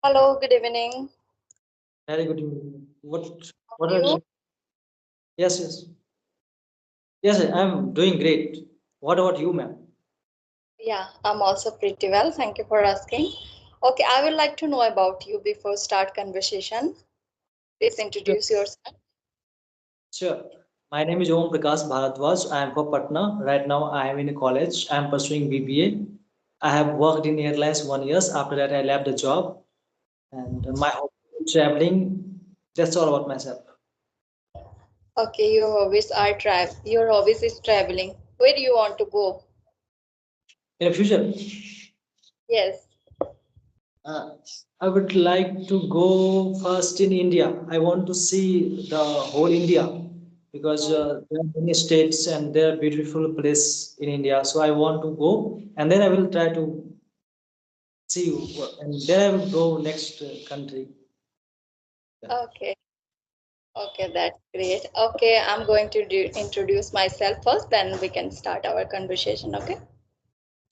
Hello, good evening. Very good evening. How What are are you? you? Yes, yes. Yes, I'm doing great. What about you, ma'am? Yeah, I'm also pretty well. Thank you for asking. Okay, I would like to know about you before start conversation. Please Sure. introduce yourself. Sure. My name is Om Prakash Bharadwaj. I am from Patna. Right now, I am in college. I am pursuing BBA. I have worked in airlines 1 year. After that, I left the job. And my hobby is traveling. That's all about myself. Okay, your hobbies is traveling. Where do you want to go? In the future, Yes. uh, I would like to go first in India. I want to see the whole India because there are many states and there are beautiful places in India. So I want to go and then I will try to see and then I will go next country. Yeah. Okay. Okay, that's great. Okay, I'm going to introduce myself first, then we can start our conversation. Okay.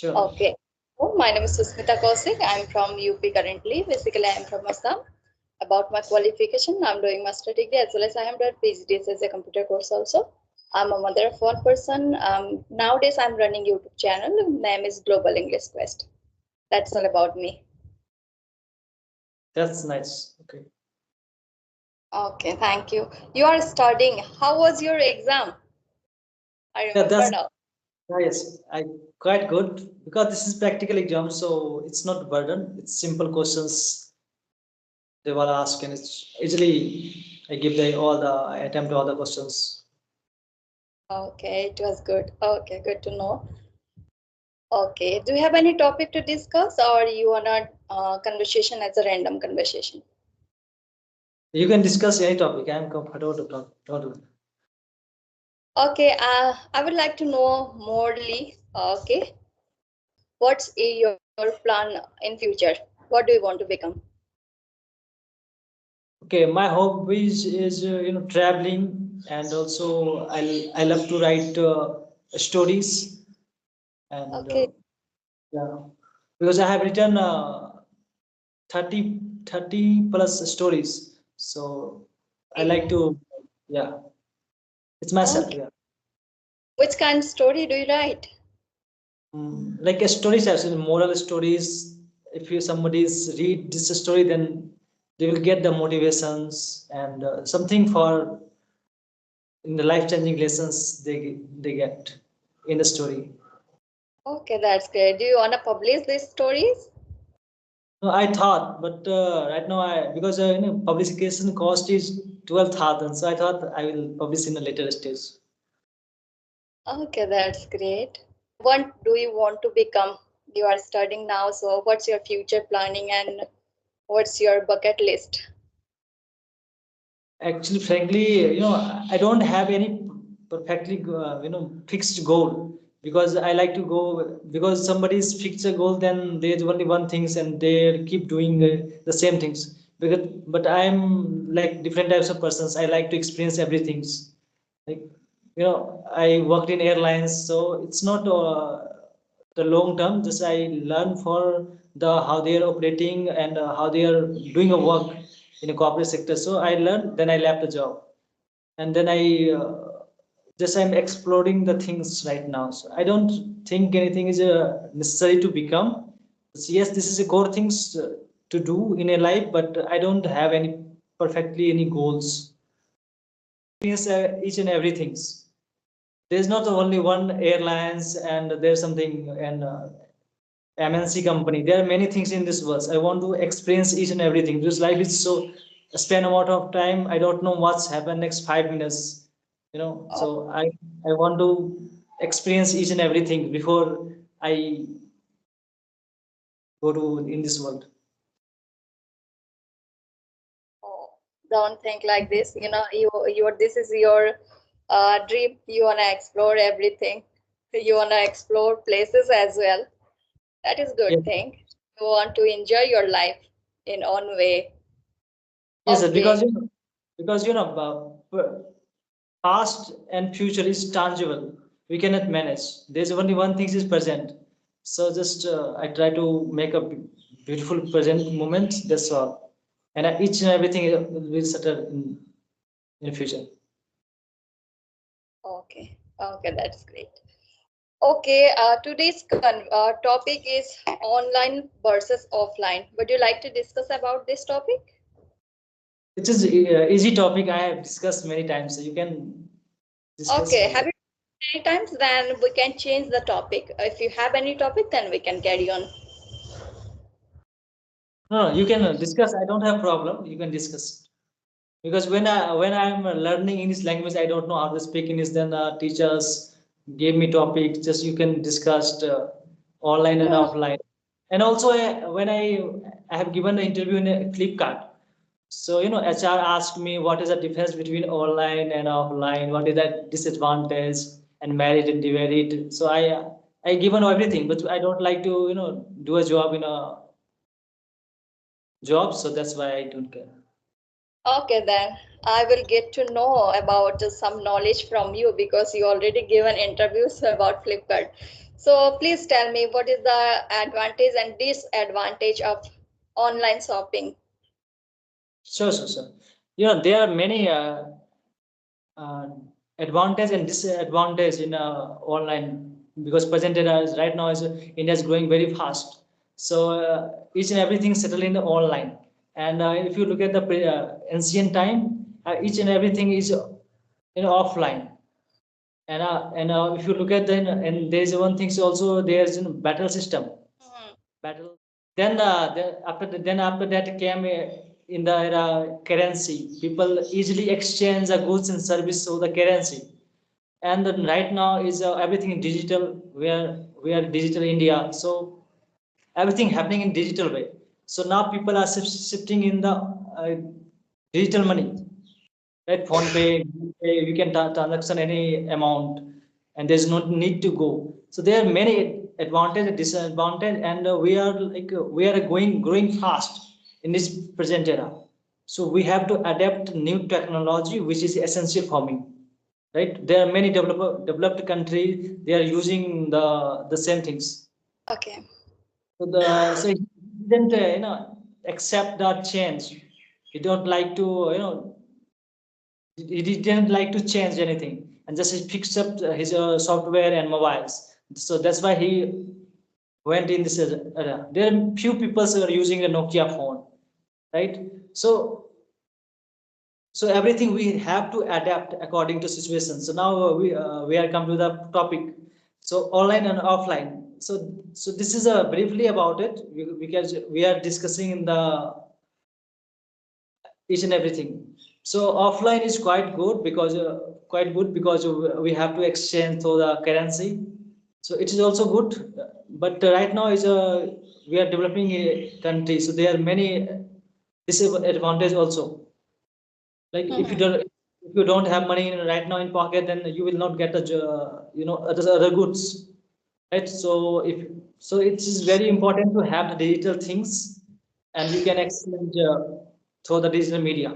Sure. Okay. Oh, my name is Susmita Kaushik. I'm from UP currently. Basically, I'm from Assam. About my qualification, I'm doing master degree as well as I am doing PhD as a computer course also. I'm a mother of one person. Nowadays, I'm running YouTube channel. Name is Global English Quest. That's all about me. That's nice. Okay. Okay, thank you. You are studying. How was your exam? I Yeah, remember that's now. yes. I quite good because this is practical exam, so it's not burden. It's simple questions they will ask, and it's easily I give the all the I attempt all the questions. Okay, it was good. Okay, good to know. Okay, do you have any topic to discuss, or you want a conversation as a random conversation? You can discuss any topic. I'm comfortable to talk. Okay, I would like to know morely. Okay, what's your plan in future? What do you want to become? Okay, my hobbies is traveling, and also I love to write stories, and Okay, yeah, because I have written 30 30 plus stories, so I like to yeah, it's myself, okay. yeah. Which kind of story do you write? Like a stories, actually moral stories. If you somebody's read this story, then they will get the motivations and something for in the life changing lessons they get in the story. Okay, that's great. Do you want to publish these stories? No, I thought, but right now I because publication cost is 12,000, so I thought I will publish in a later stage. Okay, that's great. What do you want to become? You are studying now, so what's your future planning and what's your bucket list? Actually, frankly, I don't have any perfectly fixed goal because I like to go because somebody's fixed a goal, then there's only one things and they keep doing the same things. But I'm like different types of persons. I like to experience everything. Like I worked in airlines, so it's not the long term. Just I learn for the how they are operating and how they are doing a work in a corporate sector. So I learned, then I left the job, and then I just I'm exploring the things right now. So I don't think anything is necessary to become. So yes, this is a core things to do in a life, but I don't have any perfectly any goals. Experience each and everything. There's not only one airlines and there's something and MNC company. There are many things in this world. I want to experience each and everything because life is so spend amount of time. I don't know what's happened next 5 minutes. Oh, So I want to experience each and everything before I go to in this world. oh, don't think like this. This is your dream. You wanna explore everything. You wanna explore places as well. That is Yeah. good thing. You want to enjoy your life in own way. Yes, sir, Okay. because past and future is tangible. We cannot manage. There's only one thing is present. So just I try to make a beautiful present moment. That's all. And each and everything will settle in future. Okay, okay, that's great. Okay, today's topic is online versus offline. Would you like to discuss about this topic? It is easy topic I have discussed many times. So you can discuss Okay, have further. you many times? Then we can change the topic. If you have any topic, then we can carry on. No, no, you can discuss. I don't have problem. You can discuss. Because when I'm learning English language, I don't know how to speak English. Then teachers gave me topics. Just you can discuss online and Hmm. offline. And also when I have given an interview in a Flipkart. So HR asked me what is the difference between online and offline. What is that disadvantage and merit and demerit. So I given everything, but I don't like to do a job in a job. So that's why I don't care. Okay, then I will get to know about some knowledge from you because you already given interviews about Flipkart. So please tell me what is the advantage and disadvantage of online shopping? Sure, sure, sure. There are many uh, advantage and disadvantage in online because present era is right now is India is growing very fast. So each and everything settled in the online. And if you look at the ancient time, each and everything is offline. And if you look at the and there's one thing also there's battle system Mhm. battle. Then after that came in the era currency. People easily exchange the goods and service through the currency. And then right now is everything in digital. We are digital India, so everything happening in digital way. So now people are shifting in the digital money, right? Phone pay, Google Pay, you can transaction any amount, and there's no need to go. So there are many advantage and disadvantage, and we are growing fast in this present era. So we have to adapt new technology, which is essential for me, right? There are many developed countries, they are using the same things. Okay. So he didn't accept that change. He don't like to he didn't like to change anything, and just he fixed up his software and mobiles. So that's why he went in this era. There are few people who are using a Nokia phone, right? So everything we have to adapt according to situation. So now we are come to the topic. So online and offline. So this is briefly about it, because we are discussing in the each and everything. So offline is quite good because we have to exchange through the currency. So it is also good, but right now is a we are developing a country, so there are many disadvantages also. Like Mhm. if you don't have money right now in pocket, then you will not get the other goods, right? So it is very important to have the digital things, and we can exchange through the digital media.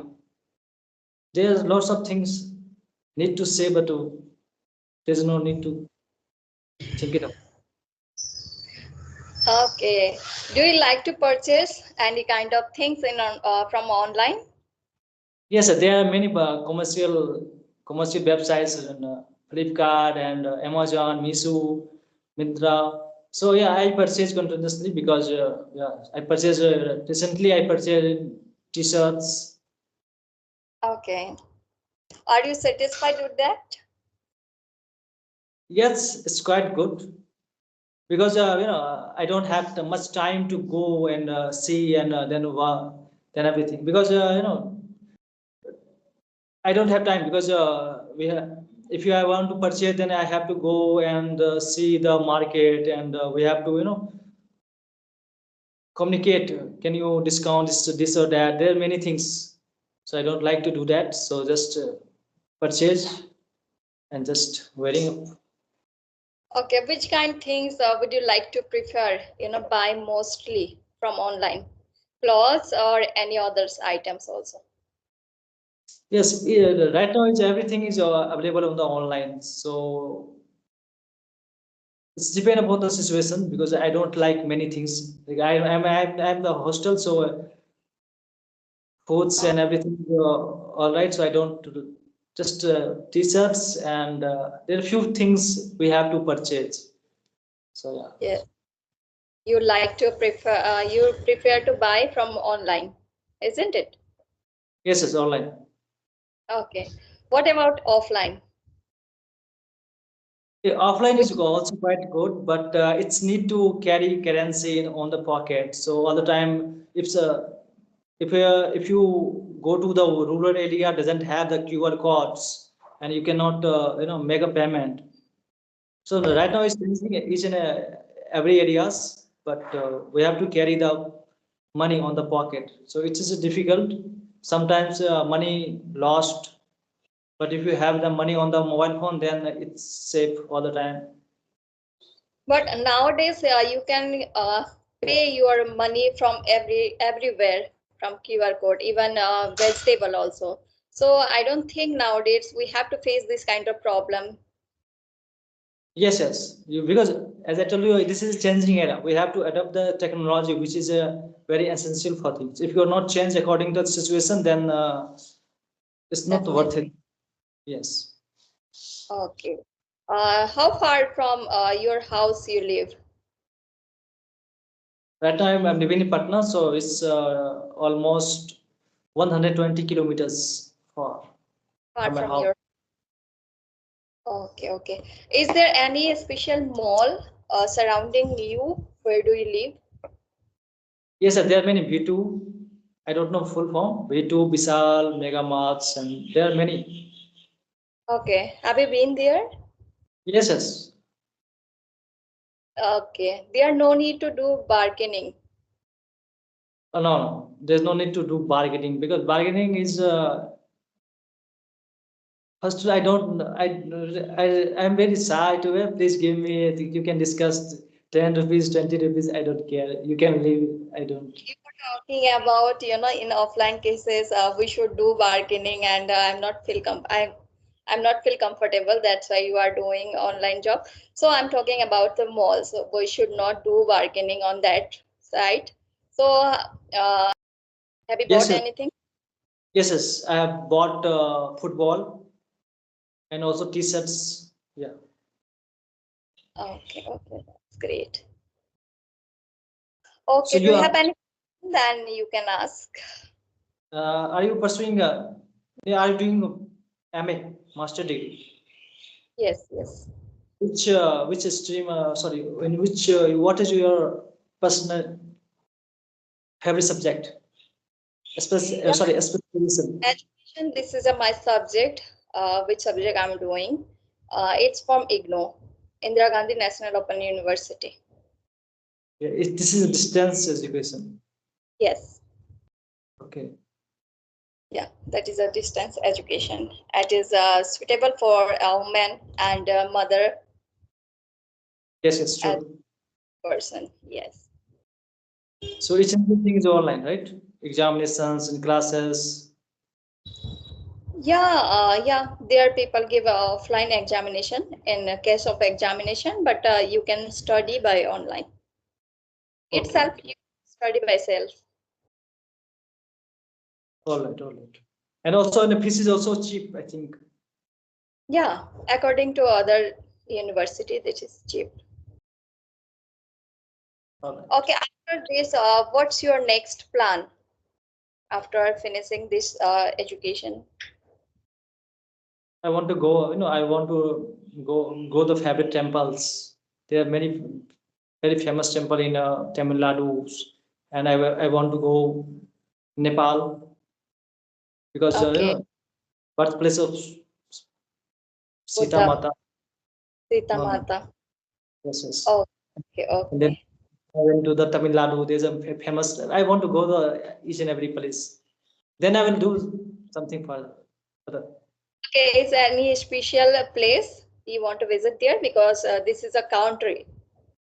There's lots of things need to say, but there's no need to think it up. Okay. Do you like to purchase any kind of things from online? Yes, sir, there are many commercial websites and Flipkart and Amazon, Misu, Mintra. So yeah, I purchased continuously because yeah, I purchased recently. I purchased t-shirts. Okay. Are you satisfied with that? Yes, it's quite good because I don't have the much time to go and see and then everything, because I don't have time because if I want to purchase, then I have to go and see the market, and we have to communicate. Can you discount this or that? There are many things, so I don't like to do that. So just purchase and just wearing up. Okay, which kind things would you like to prefer, buy mostly from online? Clothes or any others items also? Yes, right now is everything is available on the online. So It's depend about the situation because I don't like many things. Like I'm the hostel, so foods Uh, and everything all right. So I don't just t-shirts and there are few things we have to purchase. So yeah. yeah. You like to prefer you prefer to buy from online, isn't it? Yes, it's online. Okay. What about offline? Yeah, offline is Which also quite good, but it's need to carry currency on the pocket. So all the time, if you go to the rural area, doesn't have the QR codes, and you cannot make a payment. So right now it's changing each and every areas, but we have to carry the money on the pocket. So it is difficult. Sometimes money lost, but if you have the money on the mobile phone, then it's safe all the time. But nowadays you can pay your money from everywhere from QR code, even vegetable also. So I don't think nowadays we have to face this kind of problem. Yes, yes. Because as I told you, this is changing era. We have to adopt the technology, which is very essential for things. If you are not changed according to the situation, then it's not worth it. Definitely. Yes. Okay. How far from your house you live? Right now I'm living in Patna, so it's almost 120 kilometers far Far from my from house. your. Okay, okay. Is there any special mall surrounding you? Where do you live? Yes, sir, there are many V2. I don't know full form. V2, Bisal, Mega Marts, and there are many. Okay. Have you been there? Yes, yes. Okay. There no need to do bargaining. No, no, there's no need to do bargaining because bargaining is first. I don't. I'm very shy to it. Please give me. I think you can discuss 10 rupees, 20 rupees. I don't care. You can leave. I don't. You were talking about, in offline cases, we should do bargaining, and I'm not feel comfortable. That's why you are doing online job. So I'm talking about the malls. So we should not do bargaining on that side. So have you Yes, bought yes, anything? yes, yes. I have bought football and also t-shirts. Yeah. Okay, okay, that's great. So Okay, do you you are have any? Then you can ask. are you pursuing yeah, are you doing MA master degree? Yes, yes. Which stream? Sorry, in which what is your personal favorite subject? Yeah, Sorry, specialism. education. This is my subject. Which subject I'm doing? It's from IGNO, Indira Gandhi National Open University. Yeah, this is a distance education. Yes, Okay. yeah, that is a distance education. It is suitable for a woman and a mother Yes, yes, as true. person. Yes. So each and everything is online, right? Examinations and classes. Yeah, yeah. There people give a offline examination in case of examination, but you can study by online Okay, itself. okay. You study by self. All right, all right. And also, and the fees is also cheap, I think. Yeah, according to other university, this is cheap. All right. Okay, after this, what's your next plan after finishing this education? I want to go, I want to go the favorite temples. There are many very famous temple in Tamil Nadu, and I want to go Nepal because Okay, birthplace of Sita Buddha, Mata. Sita No, no. Mata. Yes, yes. Oh, okay, And then okay. I went to the Tamil Nadu. There's a famous. I want to go the each and every place. Then I will do something for the. Okay, is there any special place you want to visit there? Because this is a country,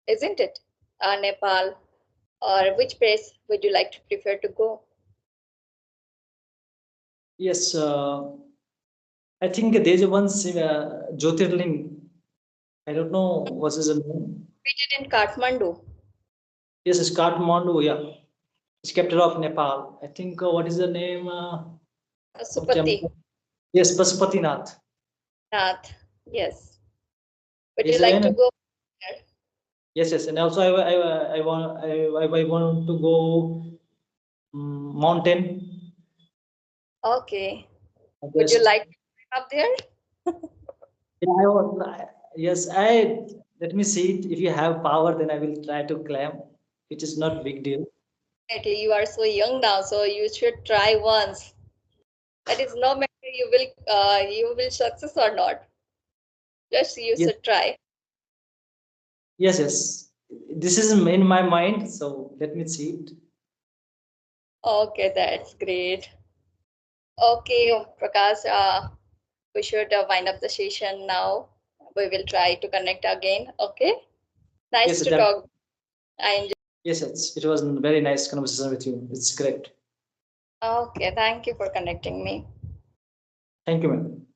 isn't it? Nepal, or which place would you like to prefer to go? Yes, I think there's one Jyotirling. I don't know what's his name. Located in Kathmandu. Yes, it's Kathmandu. Yeah, it's capital of Nepal. I think what is the name of Supati. temple? Yes, Pasupatinath. Nath. Yes. Would you Is like an to go there? yes, yes, and also I want to go mountain. Okay. Would you Just like to go up there? yeah, yes, I let me see it. If you have power, then I will try to climb. It is not big deal. Definitely, you are so young now, so you should try once. That is no matter you will success or not. Just you Yes, should try. yes, yes. This is in my mind, so let me see it. Okay, that's great. Okay, Prakash, we should wind up the session now. We will try to connect again. Okay. Nice Yes, to that, talk. I enjoy. yes, it was a very nice conversation with you. It's great. Okay, thank you for connecting me. Thank you, ma'am.